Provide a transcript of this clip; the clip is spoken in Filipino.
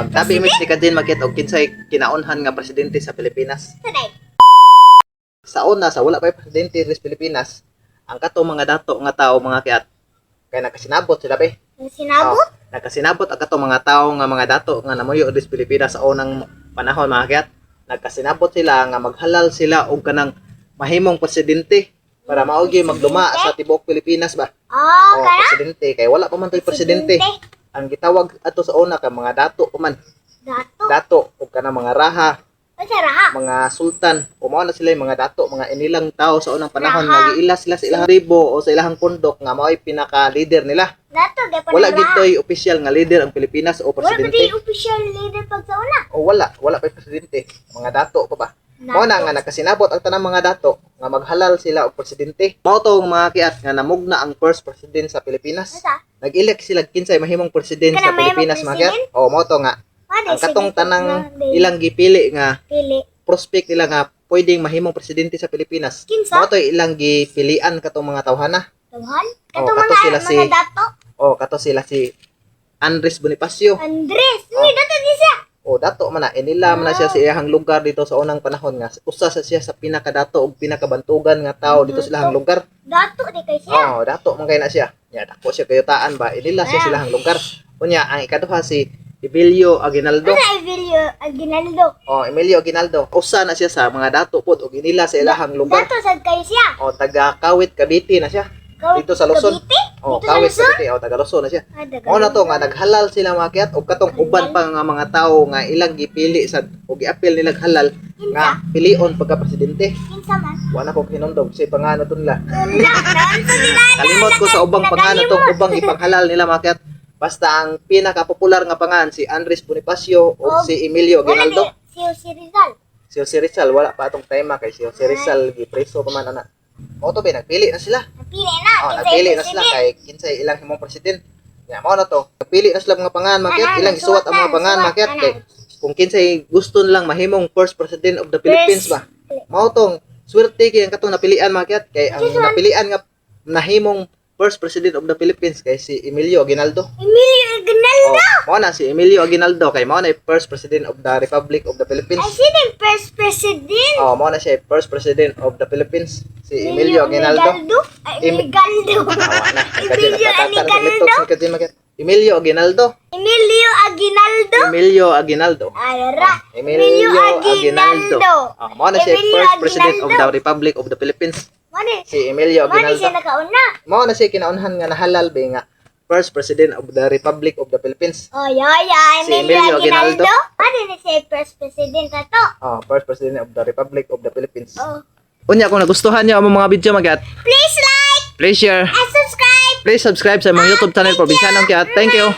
Tabi image ni Kadin Makiat og kinsay kinaunhan nga presidente sa Pilipinas. Sa una sa wala pa presidente sa Pilipinas, ang katong mga dato nga tao mga kiat kay nakasinabot sila be. Sinabot? Nakasinabot ang katong mga tao nga mga dato nga namuyo sa Pilipinas sa unang panahon mga kiat. Nagkasinabot sila nga maghalal sila og kanang mahimong presidente para maogi magduma sa tibuok Pilipinas ba. Oh, kaya? Presidente kay wala pa man toy presidente. Ang gitawag ato sa una ka mga dato man. Dato? Dato o kanang mga raha, Ano raha? mga sultan, umao na sila yung mga dato, mga inilang tao sa unang panahon Raha. nagiila sila sa ilang tribo o sa ilang pundok nga mao'y pinaka-leader nila. Dato, di pa Wala raha. gito'y official nga leader ang Pilipinas o Wala pa presidente. di official leader pag sa una. O wala pa presidente. Mga dato pa ba? Mao na nga nakasinabot ang tanang mga dato nga maghalal sila og presidente. Mao to mga kiat nga namugna ang first president sa Pilipinas. Asa? Nag-elect sila kinsay mahimong president sa Kanang mahimong Pilipinas mga kiat. president? O mao to nga Ano, ang katong sige, tanang sige, ilang gipili nga pili. prospect nila nga pwedeng mahimong presidente sa Pilipinas. Kinsa? Mao to ilang gipilian katong mga tawhana. Tawhan? Oh, Kato kato mga, sila mga si- dato. O kato sila si Andres Bonifacio. Andres. Uy, dato di siya. O dato man na inila man na siya sa iyang lugar dito sa unang panahon nga usa sa siya sa pinakadato ug pinakabantugan nga tao dito sa ilahang lugar. Dato di kay siya. Oh, dato man kay na siya. Ya dako siya kayutaan ba inila siya sa ilahang lugar. Unya ang ikaduha si Emilio Aguinaldo. Ano Emilio Aguinaldo? Oh, Emilio Aguinaldo. Usa na siya sa mga dato pod ug inila sa ilahang lugar. Dato sad kay siya. O taga Kawit Cavite na siya. Kawit Dito sa Luzon. Cavite? O Dito sa Kawit Luzon? Cavite o taga Luzon na siya. Ah, daga Mao na to Luzon. nga naghalal sila mga kiat ug katong uban pa nga mga tawo nga ilang gipili sa ug giapil nila halal nga pilion pagka presidente. Kinsa man? Wala ko hinundog si pangano to nila. Nanto nila. Kalimot ko sa ubang pangano tong ubang ipanghalal nila mga kiat. Basta ang pinaka-popular nga pangan si Andres Bonifacio o si Emilio Wala Aguinaldo. di. Si Rizal. Si Jose Rizal wala pa atong tema kay si Jose Rizal gipreso pa man ana. Mao to ba nagpili na sila. Napili na. Oh, Kinsa nagpili yung na sila president? kay kinsay ilang himong president. Ya mao na to. Nagpili na sila mga pangan market, Ana, ilang isuwat ang mga nagsuwat pangan na, market ana. kay kung kinsay gusto nilang mahimong first president of the Philippines ba. Mao tong swerte kay ang katong napilian market kay ang napilian nga nahimong first president of the Philippines kay si Emilio Aguinaldo. Emilio Aguinaldo. Oh, mao na si Emilio Aguinaldo kay mao na yung first president of the Republic of the Philippines. I see the first president. Oh, mao na siya yung first president of the Philippines si Emilio Aguinaldo. Ay, Aguinaldo. Awa na. Emilio Aguinaldo. Emilio Aguinaldo. Emilio Aguinaldo. Emilio Aguinaldo. Ara. Emilio Aguinaldo. Oh, mao na siya yung Emilio first president of the Aguinaldo. Republic of the Philippines. Mani. Si Emilio Mani siya Aguinaldo. nakauna. Mao na siya kinaunhan nga nahalal be nga first president of the Republic of the Philippines. Oh, yeah. Si Emilio Emilio Aguinaldo. Aguinaldo. Mani na siya first president na to. Oh, first president of the Republic of the Philippines. Oh. Unya kung nagustuhan niyo ang mga video magat, Please like please share, and subscribe. please subscribe sa mga YouTube channel Probinsiyanong Kiat. Thank you.